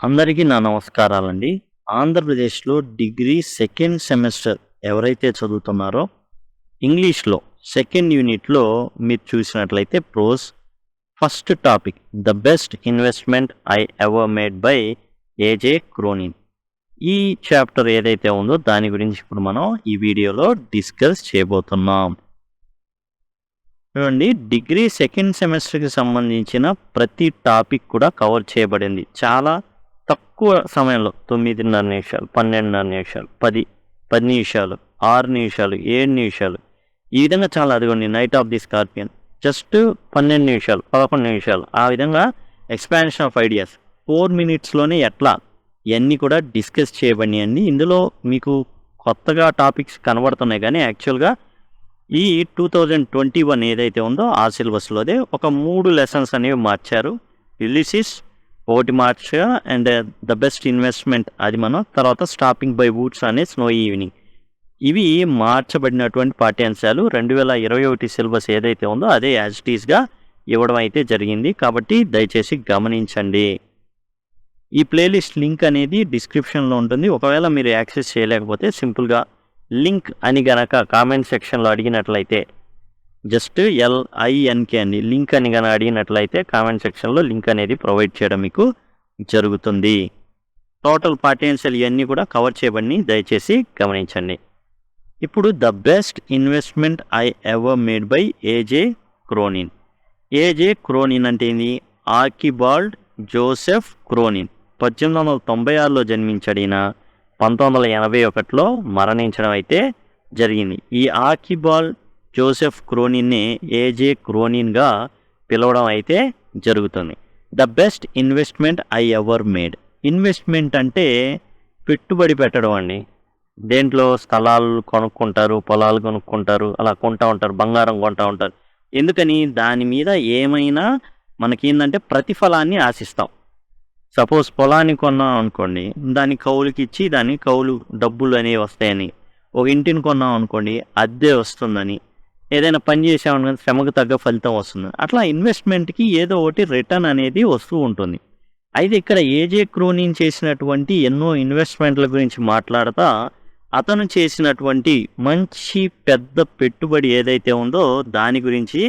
అందరికీ నా నమస్కారాలండి. ఆంధ్రప్రదేశ్‌లో డిగ్రీ సెకండ్ సెమిస్టర్ ఎవరైతే చదువుతున్నారో, ఇంగ్లీష్‌లో సెకండ్ యూనిట్‌లో మీరు చూసినట్లయితే prose first topic 'the best investment I ever made by AJ Cronin'. ఈ చాప్టర్ ఏదైతే ఉందో దాని గురించి ఇప్పుడు మనం ఈ వీడియోలో డిస్కస్ చేయబోతున్నాం. చూడండి, డిగ్రీ సెకండ్ సెమిస్టర్‌కి సంబంధించిన ప్రతి టాపిక్ కూడా కవర్ చేయబడింది. చాలా తక్కువ సమయంలో 9:30 నిమిషాలు, 12:30 నిమిషాలు, 10 నిమిషాలు, 6 నిమిషాలు, 7 నిమిషాలు, ఈ విధంగా చాలా. అదిగోండి 'knight of the scorpion' just 12 నిమిషాలు, 11 నిమిషాలు, ఆ విధంగా ఎక్స్పాన్షన్ ఆఫ్ ఐడియాస్ 4 మినిట్స్‌లోనే ఎట్లా ఇవన్నీ కూడా డిస్కస్ చేయబడినాయండి. ఇందులో మీకు కొత్తగా టాపిక్స్ కనబడుతున్నాయి కానీ యాక్చువల్గా ఈ 2021 ఏదైతే ఉందో ఆ సిలబస్లోదే ఒక 3 లెసన్స్ అనేవి మార్చారు. యులిసిస్ ఒకటి మార్చా, అండ్ ద బెస్ట్ ఇన్వెస్ట్మెంట్ అది మనం తర్వాత స్టాపింగ్ బై వూడ్స్ అనే స్నో ఈవినింగ్, ఇవి మార్చబడినటువంటి పాఠ్యాంశాలు. 2021 సిలబస్ ఏదైతే ఉందో అదే యాజ్ ఇట్ ఈస్గా ఇవ్వడం అయితే జరిగింది. కాబట్టి దయచేసి గమనించండి. ఈ ప్లేలిస్ట్ లింక్ అనేది డిస్క్రిప్షన్లో ఉంటుంది. ఒకవేళ మీరు యాక్సెస్ చేయలేకపోతే సింపుల్గా లింక్ అని గనక కామెంట్ సెక్షన్లో అడిగినట్లయితే, జస్ట్ LINK అండి, లింక్ అని కనుక అడిగినట్లయితే కామెంట్ సెక్షన్లో లింక్ అనేది ప్రొవైడ్ చేయడం మీకు జరుగుతుంది. టోటల్ పాఠ్యాంశాలు ఇవన్నీ కూడా కవర్ చేయబడి దయచేసి గమనించండి. ఇప్పుడు the best investment I ever made by AJ Cronin. AJ Cronin అంటే ఏంది? ఆర్కిబాల్డ్ జోసెఫ్ క్రోనిన్ 1896లో జన్మించాడు. ఈయన 1981లో మరణించడం అయితే జరిగింది. ఈ ఆర్కిబాల్డ్ జోసెఫ్ క్రోనిన్ని ఏజే క్రోనిన్గా పిలవడం అయితే జరుగుతుంది. The best investment I ever made. Investment అంటే పెట్టుబడి పెట్టడం అండి. దేంట్లో స్థలాలు కొనుక్కుంటారు, పొలాలు కొనుక్కుంటారు, అలా కొంటూ ఉంటారు, బంగారం కొంటూ ఉంటారు. ఎందుకని? దాని మీద ఏమైనా మనకేందంటే ప్రతిఫలాన్ని ఆశిస్తాం. సపోజ్ పొలాన్ని కొన్నాం అనుకోండి, దాన్ని కౌలుకి ఇచ్చి దాన్ని కౌలు డబ్బులు అనేవి వస్తాయని. ఒక ఇంటిని కొన్నాం అనుకోండి, అద్దె వస్తుందని. ఏదైనా పని చేసామనుకోండి, శ్రమకు తగ్గ ఫలితం వస్తుంది. అట్లా ఇన్వెస్ట్మెంట్కి ఏదో ఒకటి రిటర్న్ అనేది వస్తూ ఉంటుంది. అయితే ఇక్కడ ఏజే క్రోనిన్ చేసినటువంటి ఎన్నో ఇన్వెస్ట్మెంట్ల గురించి మాట్లాడుతా అతను చేసినటువంటి మంచి పెద్ద పెట్టుబడి ఏదైతే ఉందో దాని గురించి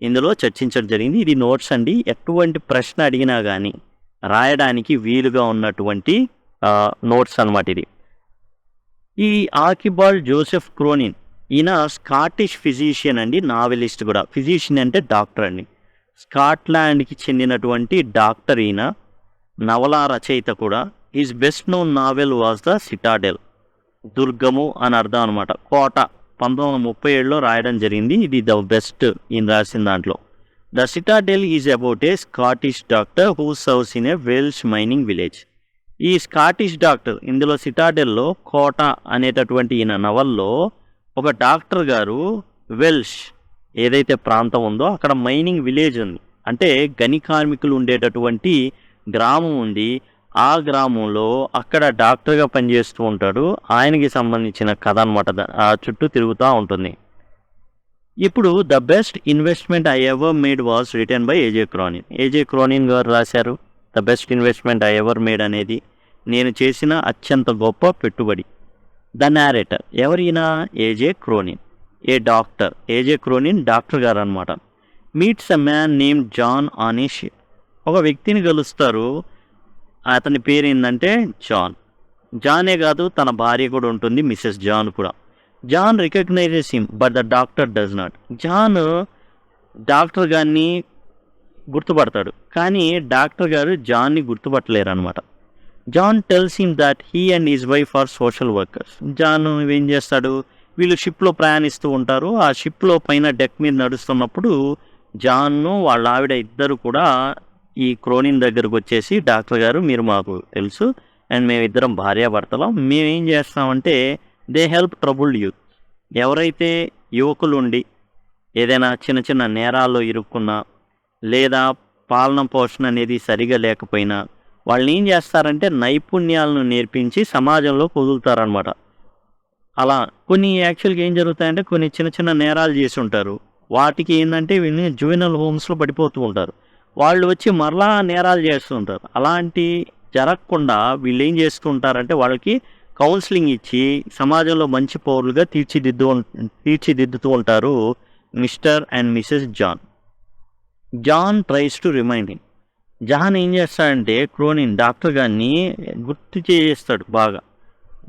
ఇందులో చర్చించడం జరిగింది. ఇది నోట్స్ అండి. ఎటువంటి ప్రశ్న అడిగినా కానీ రాయడానికి వీలుగా ఉన్నటువంటి నోట్స్ అన్నమాట ఇది. ఈ ఆర్కిబాల్డ్ జోసెఫ్ క్రోనిన్ ఈయన స్కాటిష్ ఫిజిషియన్ అండి, నావెలిస్ట్ కూడా. ఫిజిషియన్ అంటే డాక్టర్ అండి. స్కాట్లాండ్కి చెందినటువంటి డాక్టర్ ఈయన. నవలా రచయిత కూడా. Is best known novel was the Citadel. దుర్గము అని అర్థం అనమాట, కోట. 1937లో రాయడం జరిగింది. ఇది ద బెస్ట్ ఈయన రాసిన దాంట్లో. The Citadel is about a Scottish doctor who serves in a Welsh mining village. ఈ స్కాటిష్ డాక్టర్, ఇందులో సిటాడెల్లో కోట అనేటటువంటి ఈయన నవల్లో ఒక డాక్టర్ గారు వెల్ష్ ఏదైతే ప్రాంతం ఉందో అక్కడ మైనింగ్ విలేజ్ ఉంది, అంటే గని కార్మికులు ఉండేటటువంటి గ్రామం ఉంది. ఆ గ్రామంలో అక్కడ డాక్టర్గా పనిచేస్తూ ఉంటాడు. ఆయనకి సంబంధించిన కథ అనమాట. ఆ చుట్టూ తిరుగుతూ ఉంటుంది. ఇప్పుడు the best investment I ever made was return by AJ Cronin. AJ Cronin గారు రాశారు the best investment I ever made అనేది, నేను చేసిన అత్యంత గొప్ప పెట్టుబడి. ద నారేటర్ ఎవరైనా? ఏజే క్రోనిన్, ఏ డాక్టర్. ఏజే క్రోనిన్ డాక్టర్ గారు అనమాట. Meets a man name John on a ship. ఒక వ్యక్తిని కలుస్తారు, అతని పేరు ఏంటంటే జాన్. జానే కాదు, తన భార్య కూడా ఉంటుంది, మిసెస్ జాన్ కూడా. John recognises him but the doctor does not. John doctor గారిని గుర్తుపడతాడు, కానీ డాక్టర్ గారు జాన్ని గుర్తుపట్టలేరు అనమాట. John tells him that he and his wife are social workers. John ఏం చేస్తాడు, వీళ్ళు షిప్లో ప్రయాణిస్తూ ఉంటారు. ఆ షిప్లో పైన డెక్ మీద నడుస్తున్నప్పుడు జాన్ను వాళ్ళ ఆవిడ ఇద్దరు కూడా ఈ క్రోనిన్ దగ్గరకు వచ్చేసి, డాక్టర్ గారు మీరు మాకు తెలుసు, అండ్ మేమిద్దరం భార్యాభర్తలం, మేమేం చేస్తామంటే దే హెల్ప్ ట్రబుల్డ్ యూత్. ఎవరైతే యువకులు ఉండి ఏదైనా చిన్న చిన్న నేరాల్లో ఇరుక్కున్నా, లేదా పాలన పోషణ అనేది సరిగా లేకపోయినా, వాళ్ళని ఏం చేస్తారంటే నైపుణ్యాలను నేర్పించి సమాజంలో వదులుతారనమాట. అలా కొన్ని యాక్చువల్గా ఏం జరుగుతాయంటే కొన్ని చిన్న చిన్న నేరాలు చేసి ఉంటారు. వాటికి ఏంటంటే వీళ్ళని జువెనల్ హోమ్స్లో పడిపోతూ ఉంటారు. వాళ్ళు వచ్చి మరలా నేరాలు చేస్తూ ఉంటారు. అలాంటి జరగకుండా వీళ్ళు ఏం చేస్తుంటారంటే వాళ్ళకి కౌన్సిలింగ్ ఇచ్చి సమాజంలో మంచి పౌరులుగా తీర్చిదిద్దుతూ ఉంటారు Mister and Mrs John. John tries to remind him. John ఏం చేస్తాడంటే క్రోనిన్ డాక్టర్ గారిని గుర్తు చేస్తాడు బాగా.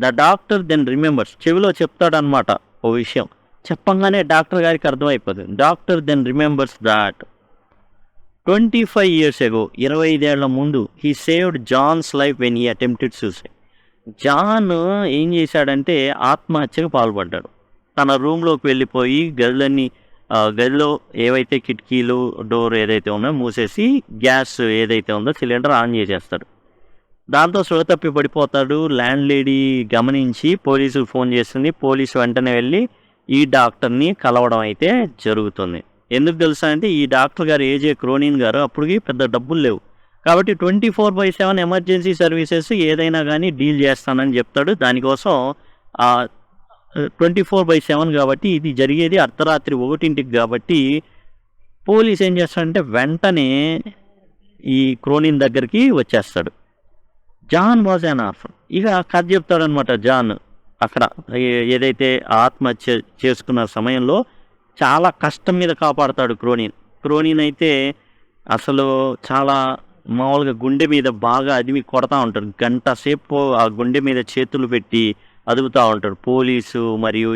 ద డాక్టర్ దెన్ రిమెంబర్స్, చెవిలో చెప్తాడనమాట ఓ విషయం. చెప్పంగానే డాక్టర్ గారికి అర్థమైపోతుంది. Doctor then remembers that 25 years ago, 25 ఏళ్ల ముందు, he saved John's life when he attempted suicide. John ఏం చేశాడంటే ఆత్మహత్యకు పాల్పడ్డాడు. తన రూమ్లోకి వెళ్ళిపోయి గదిలో ఏవైతే కిటికీలు డోర్ ఏదైతే ఉన్నాయో మూసేసి గ్యాస్ ఏదైతే ఉందో సిలిండర్ ఆన్ చేసేస్తాడు. దాంతో స్పృహ తప్పి పడిపోతాడు. ల్యాండ్ లేడీ గమనించి పోలీసులు ఫోన్ చేస్తుంది. పోలీసు వెంటనే వెళ్ళి ఈ డాక్టర్ని కలవడం అయితే జరుగుతుంది. ఎందుకు తెలుసా అంటే ఈ డాక్టర్ గారు ఏజే క్రోనిన్ గారు అప్పటికి పెద్ద డబ్బులు లేవు కాబట్టి 24/7 ఎమర్జెన్సీ సర్వీసెస్ ఏదైనా కానీ డీల్ చేస్తానని చెప్తాడు. దానికోసం 24/7 కాబట్టి ఇది జరిగేది అర్ధరాత్రి 1 కాబట్టి పోలీస్ ఏం చేస్తాడంటే వెంటనే ఈ క్రోనిన్ దగ్గరికి వచ్చేస్తాడు. John was an orphan. ఇక కథ చెప్తాడనమాట జాన్. అక్కడ ఏదైతే ఆత్మహత్య చేసుకున్న సమయంలో చాలా కష్టం మీద కాపాడుతాడు క్రోనిన్ అయితే అసలు చాలా మామూలుగా గుండె మీద బాగా అదిమి కొడతా ఉంటాడు. గంట సేపు ఆ గుండె మీద చేతులు పెట్టి అదుపుతూ ఉంటాడు. పోలీసు మరియు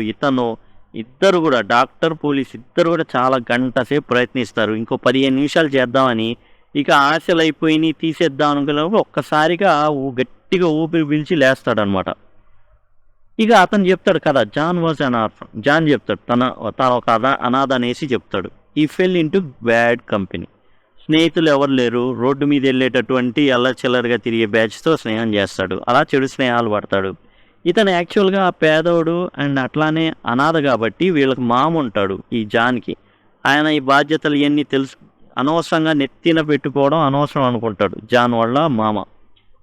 ఇద్దరు కూడా డాక్టర్ పోలీసు ఇద్దరు కూడా చాలా గంట సేపు ప్రయత్నిస్తారు. ఇంకో 15 నిమిషాలు చేద్దామని. ఇక ఆశలు అయిపోయి తీసేద్దాం అనుకున్నప్పుడు ఒక్కసారిగా గట్టిగా ఊపిరి పీల్చి లేస్తాడనమాట. ఇక అతను చెప్తాడు కదా, John was an orphan. John చెప్తాడు తన ఒక అనాథ అనేసి చెప్తాడు. ఈ ఫెల్ ఇంటూ బ్యాడ్ కంపెనీ. స్నేహితులు ఎవరు లేరు. రోడ్డు మీద వెళ్ళేటటువంటి అల్లచిల్లరగా తిరిగే బ్యాచ్తో స్నేహం చేస్తాడు. అలా చెడు స్నేహాలు పడతాడు. ఇతను యాక్చువల్గా పేదోడు అండ్ అట్లానే అనాథ కాబట్టి వీళ్ళకి మామ ఉంటాడు ఈ జాన్కి. ఆయన ఈ బాధ్యతలు ఇవన్నీ అనవసరంగా నెత్తిన పెట్టుకోవడం అనవసరం అనుకుంటాడు జాన్ వాళ్ళ మామ.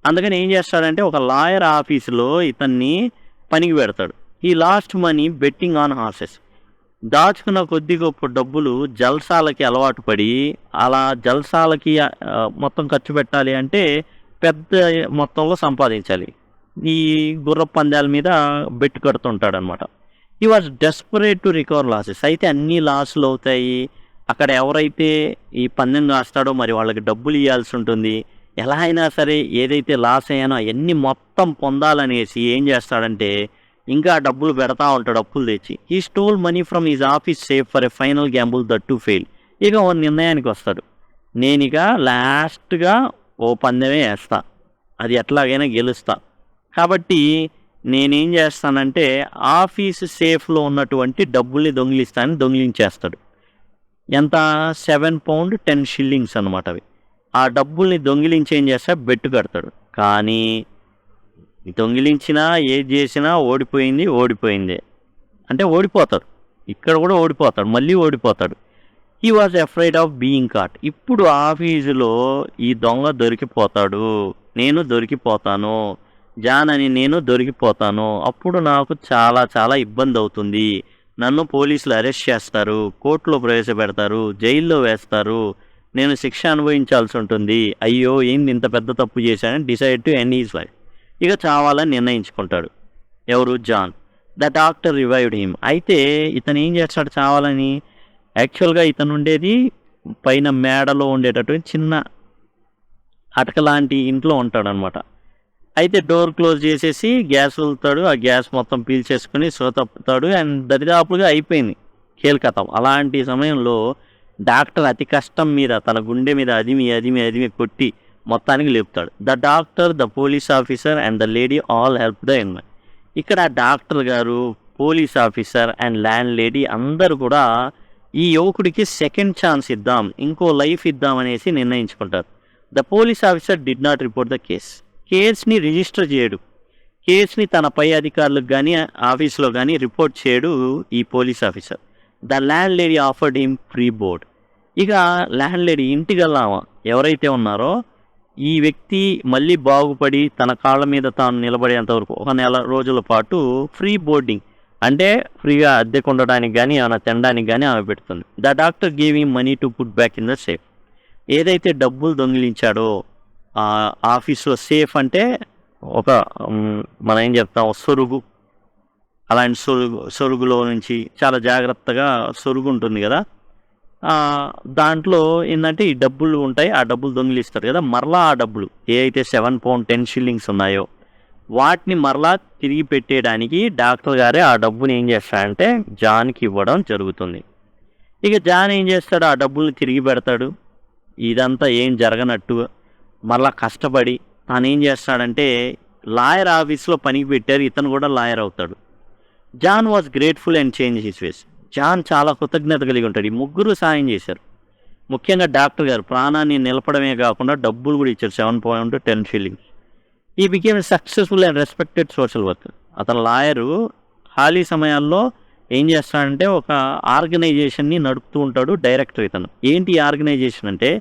అందుకని ఏం చేస్తాడంటే ఒక లాయర్ ఆఫీసులో ఇతన్ని పనికి పెడతాడు. ఈ last money betting on horses. దాచుకున్న కొద్ది గొప్ప డబ్బులు జల్సాలకి అలవాటు పడి అలా జల్సాలకి మొత్తం ఖర్చు పెట్టాలి అంటే పెద్ద మొత్తంలో సంపాదించాలి. ఈ గుర్ర పందాల మీద బెట్టు కడుతుంటాడు అనమాట. ఈ was desperate to recover losses. అయితే అన్ని లాసులు అవుతాయి. అక్కడ ఎవరైతే ఈ పందెం కాస్తాడో మరి వాళ్ళకి డబ్బులు ఇవ్వాల్సి ఉంటుంది. ఎలా అయినా సరే ఏదైతే లాస్ అయ్యానో అవన్నీ మొత్తం పొందాలనేసి ఏం చేస్తాడంటే ఇంకా డబ్బులు పెడతా ఉంటాడు అప్పులు తెచ్చి. ఈ stole money from his office safe for a final Gamble that to fail. ఇక ఓ నిర్ణయానికి వస్తాడు. నేను ఇక లాస్ట్గా ఓ పందెమే వేస్తా, అది ఎట్లాగైనా గెలుస్తా. కాబట్టి నేనేం చేస్తానంటే ఆఫీస్ సేఫ్లో ఉన్నటువంటి డబ్బుల్ని దొంగిలించేస్తాడు. ఎంత? 7 pounds 10 shillings అనమాట అవి. ఆ డబ్బుల్ని దొంగిలించి ఏం చేస్తా బెట్టు కడతాడు. కానీ దొంగిలించినా ఏది చేసినా ఓడిపోయిందే అంటే ఓడిపోతాడు. ఇక్కడ కూడా ఓడిపోతాడు, మళ్ళీ ఓడిపోతాడు. He was afraid of being caught. ఇప్పుడు ఆఫీసులో ఈ దొంగ దొరికిపోతాడు, నేను దొరికిపోతాను, జాన్ అని నేను దొరికిపోతాను. అప్పుడు నాకు చాలా చాలా ఇబ్బంది అవుతుంది. నన్ను పోలీసులు అరెస్ట్ చేస్తారు, కోర్టులో ప్రవేశపెడతారు, జైల్లో వేస్తారు, నేను శిక్ష అనుభవించాల్సి ఉంటుంది. అయ్యో ఏంది ఇంత పెద్ద తప్పు చేశానని decide to end his life. ఇక చావాలని నిర్ణయించుకుంటాడు. ఎవరు? John. The doctor revived him. అయితే ఇతను ఏం చేస్తాడు చావాలని? యాక్చువల్గా ఇతను ఉండేది పైన మేడలో ఉండేటటువంటి చిన్న అటక లాంటి ఇంట్లో ఉంటాడనమాట. అయితే డోర్ క్లోజ్ చేసేసి గ్యాస్ వదులుతాడు. ఆ గ్యాస్ మొత్తం పీల్చేసుకుని తప్పుతాడు. అండ్ దరిదాపులుగా అయిపోయింది కీలకతం. అలాంటి సమయంలో డాక్టర్ అతి కష్టం మీద తన గుండె మీద అదిమి కొట్టి మొత్తానికి లేపుతాడు. The doctor, the police officer and the lady all help the young man. ఇక్కడ డాక్టర్ గారు, police officer and landlady అందరూ కూడా ఈ యువకుడికి సెకండ్ ఛాన్స్ ఇద్దాం, ఇంకో లైఫ్ ఇద్దాం అనేసి నిర్ణయించుకుంటారు. The police officer did not report the కేస్ని రిజిస్టర్ చేయడు. కేసుని తన పై అధికారులకు కానీ ఆఫీస్లో కానీ రిపోర్ట్ చేయడు ఈ police officer. The land lady offered him free board. ఇక ల్యాండ్ లేడీ ఇంటికెళ్ళామా ఎవరైతే ఉన్నారో ఈ వ్యక్తి మళ్ళీ బాగుపడి తన కాళ్ళ మీద తాను నిలబడేంత వరకు 1 నెల రోజుల పాటు ఫ్రీ బోర్డింగ్ అంటే ఫ్రీగా అద్దెకు ఉండడానికి కానీ ఏమైనా తినడానికి కానీ ఆమె పెడుతుంది. The doctor gave him money to put back in the safe. ఏదైతే డబ్బులు దొంగిలించాడో ఆఫీస్లో సేఫ్ అంటే ఒక మనం ఏం చెప్తాం సొరుగు, అలాంటి సొరుగులో నుంచి చాలా జాగ్రత్తగా సొరుగు ఉంటుంది కదా, దాంట్లో ఏంటంటే ఈ డబ్బులు ఉంటాయి, ఆ డబ్బులు దొంగిలిస్తారు కదా, మరలా ఆ డబ్బులు ఏ అయితే 7 పౌండ్ 10 షిల్లింగ్స్ ఉన్నాయో వాటిని మరలా తిరిగి పెట్టేయడానికి డాక్టర్ గారే ఆ డబ్బుని ఏం చేస్తాడంటే జాన్కి ఇవ్వడం జరుగుతుంది. ఇక జాన్ ఏం చేస్తాడు, ఆ డబ్బుల్ని తిరిగి పెడతాడు. ఇదంతా ఏం జరగనట్టు మరలా కష్టపడి తాను ఏం చేస్తాడంటే లాయర్ ఆఫీస్లో పనికి పెట్టారు, ఇతను కూడా లాయర్ అవుతాడు. John was grateful and change his ways. John చాలా కృతజ్ఞత కలిగి ఉంటాడు. ఈ ముగ్గురు సాయం చేశారు. ముఖ్యంగా డాక్టర్ గారు ప్రాణాన్ని నిలపడమే కాకుండా డబ్బులు కూడా ఇచ్చారు, 7 pound 10 shillings. He became successful and respected social worker. అతను లాయరు ఖాళీ సమయాల్లో ఏం చేస్తాడంటే ఒక ఆర్గనైజేషన్ని నడుపుతూ ఉంటాడు, డైరెక్టర్ ఇతను. ఏంటి ఈ ఆర్గనైజేషన్ అంటే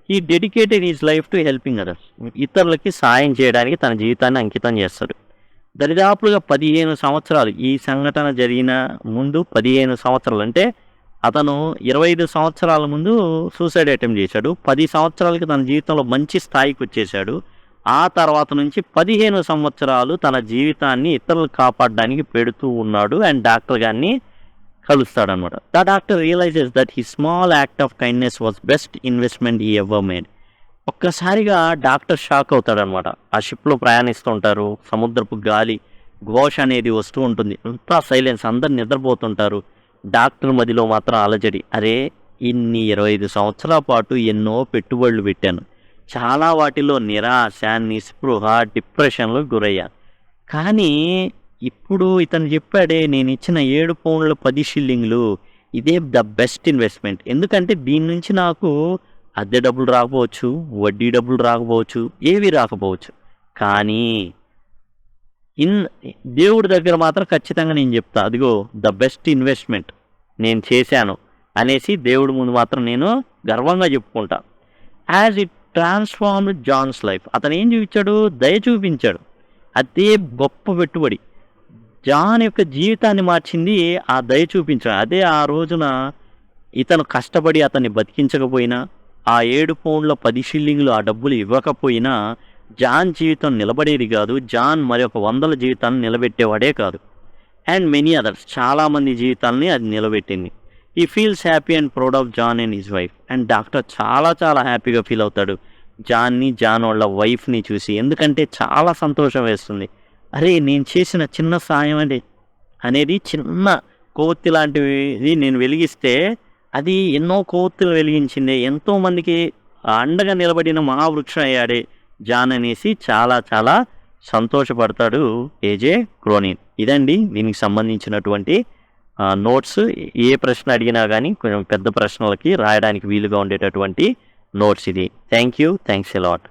ఈ dedicated his life to helping others. ఇతరులకి సాయం చేయడానికి తన జీవితాన్ని అంకితం చేస్తాడు. దరిదాపులుగా 15 సంవత్సరాలు, ఈ సంఘటన జరిగిన ముందు 15 సంవత్సరాలు అంటే అతను 25 సంవత్సరాల ముందు సూసైడ్ అటెంప్ట్ చేశాడు. 10 సంవత్సరాలకి తన జీవితంలో మంచి స్థాయికి వచ్చేసాడు. ఆ తర్వాత నుంచి 15 సంవత్సరాలు తన జీవితాన్ని ఇతరులు కాపాడడానికి పెడుతూ ఉన్నాడు అండ్ డాక్టర్ గారిని కలుస్తాడనమాట. The doctor realizes that he small act of kindness was best investment he ever made. ఒక్కసారిగా డాక్టర్ షాక్ అవుతాడనమాట. ఆ షిప్లో ప్రయాణిస్తుంటారు, సముద్రపు గాలి ఘోష అనేది వస్తూ ఉంటుంది, అంతా సైలెన్స్, అందరు నిద్రపోతుంటారు. డాక్టర్ మదిలో మాత్రం అలజడి. అరే, ఇన్ని 25 సంవత్సరాల పాటు ఎన్నో పెట్టుబడులు పెట్టాను, చాలా వాటిలో నిరాశ, నిస్పృహ, డిప్రెషన్లో గురయ్యాను. కానీ ఇప్పుడు ఇతను చెప్పాడే, నేను ఇచ్చిన 7 పౌండ్ల 10 షిల్లింగ్లు ఇదే ద బెస్ట్ ఇన్వెస్ట్మెంట్. ఎందుకంటే దీని నుంచి నాకు అద్దె డబ్బులు రాకపోవచ్చు, వడ్డీ డబ్బులు రాకపోవచ్చు, ఏవి రాకపోవచ్చు, కానీ దేవుడి దగ్గర మాత్రం ఖచ్చితంగా నేను చెప్తా, అదిగో ద బెస్ట్ ఇన్వెస్ట్మెంట్ నేను చేశాను అనేసి దేవుడి ముందు మాత్రం నేను గర్వంగా చెప్పుకుంటా. As it transformed John's life. అతను ఏం చూపించాడు, దయ చూపించాడు. అదే గొప్ప పెట్టుబడి. జాన్ యొక్క జీవితాన్ని మార్చింది ఆ దయ చూపించాడు. అదే ఆ రోజున ఇతను కష్టపడి అతన్ని బతికించకపోయినా, ఆ 7 పౌండ్ల 10 షిల్లింగ్లు ఆ డబ్బులు ఇవ్వకపోయినా జాన్ జీవితం నిలబడేది కాదు. జాన్ మరి ఒక 100 జీవితాలను నిలబెట్టేవాడే కాదు. అండ్ మెనీ అదర్స్, చాలామంది జీవితాలని అది నిలబెట్టింది. He feels happy and proud of John and his wife. And doctor చాలా చాలా హ్యాపీగా ఫీల్ అవుతాడు జాన్ని, జాన్ వాళ్ళ వైఫ్ని చూసి. ఎందుకంటే చాలా సంతోషం వేస్తుంది. అరే, నేను చేసిన చిన్న సాయం అనేది చిన్న కొవ్వొత్తి లాంటివి నేను వెలిగిస్తే అది ఎన్నో కొవ్వొత్తులు వెలిగించింది, ఎంతోమందికి అండగా నిలబడిన మహావృక్షం అయ్యాడే జాన్ అనేసి చాలా చాలా సంతోషపడతాడు ఏజే క్రోనిన్. ఇదండి దీనికి సంబంధించినటువంటి నోట్స్. ఏ ప్రశ్న అడిగినా కానీ కొంచెం పెద్ద ప్రశ్నలకి రాయడానికి వీలుగా ఉండేటటువంటి నోట్స్ ఇది. Thanks a lot.